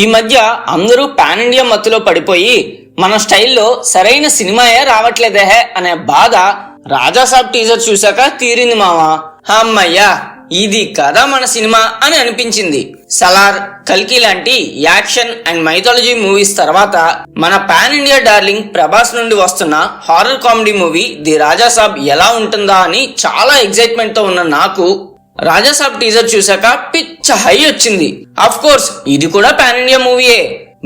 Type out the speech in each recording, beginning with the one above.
ఈ మధ్య అందరూ పాన్ ఇండియా మత్తులో పడిపోయి మన స్టైల్లో సరైన సినిమాయే రావట్లేదే అనే బాధ రాజాసాబ్ టీజర్ చూశాక తీరింది మావా. అమ్మయ్యా, ఇది కదా మన సినిమా అని అనిపించింది. సలార్, కల్కి లాంటి యాక్షన్ అండ్ మైథాలజీ మూవీస్ తర్వాత మన పాన్ ఇండియా డార్లింగ్ ప్రభాస్ నుండి వస్తున్న horror comedy movie the Raja Saab ఎలా ఉంటుందా అని చాలా ఎక్సైట్మెంట్ తో ఉన్న నాకు రాజాసాబ్ టీజర్ చూశాక పిచ్చ హై వచ్చింది. అఫ్ కోర్స్ ఇది కూడా పాన్ ఇండియా మూవీయే,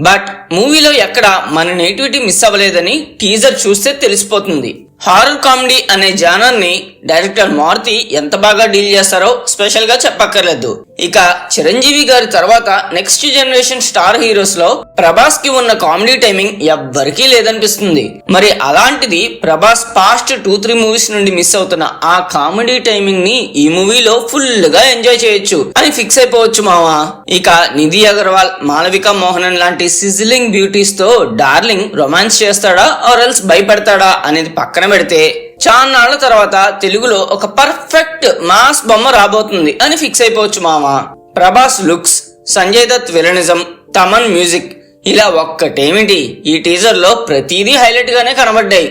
బట్ మూవీలో ఎక్కడ మన నేటివిటీ మిస్ అవ్వలేదని టీజర్ చూస్తే తెలిసిపోతుంది. హారర్ కామెడీ అనే జానర్ ని డైరెక్టర్ మారుతి ఎంత బాగా డీల్ చేస్తారో స్పెషల్ గా చెప్పక్కర్లేదు. ఇక చిరంజీవి గారి తర్వాత నెక్స్ట్ జనరేషన్ స్టార్ హీరోస్ లో ప్రభాస్ కి ఉన్న కామెడీ టైమింగ్ ఎవ్వరికీ లేదనిపిస్తుంది. మరి అలాంటిది ప్రభాస్ పాస్ట్ 2-3 మూవీస్ నుండి మిస్ అవుతున్న ఆ కామెడీ టైమింగ్ ని ఈ మూవీలో ఫుల్ గా ఎంజాయ్ చేయొచ్చు అని ఫిక్స్ అయిపోవచ్చు మావా. ఇక నిధి అగర్వాల్, మాళవిక మోహనన్ లాంటి సిజిలింగ్ బ్యూటీస్ తో డార్లింగ్ రొమాన్స్ చేస్తాడా ఆర్ ఎల్స్ భయపడతాడా అనేది పక్కన పెడితే చాన్నాళ్ల తర్వాత తెలుగులో ఒక పర్ఫెక్ట్ మాస్ బొమ్మ రాబోతుంది అని ఫిక్స్ అయిపోవచ్చు మావా. Prabhas looks, Sanjay Dutt villainism, Thaman music ఇలా ఒక్కటేమిటి ఈ టీజర్ లో ప్రతిదీ హైలైట్ గానే కనబడ్డాయి.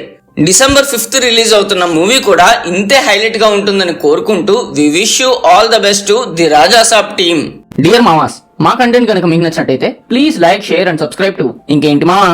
December 5th రిలీజ్ అవుతున్న మూవీ కూడా ఇంతే హైలైట్ గా ఉంటుందని కోరుకుంటూ we wish you all the best to the Rajasaab team. Dear మామాస్, మా కంటెంట్ కనుక మీకు నచ్చినట్టయితే please like, share and subscribe to ఇంకేంటి మావా.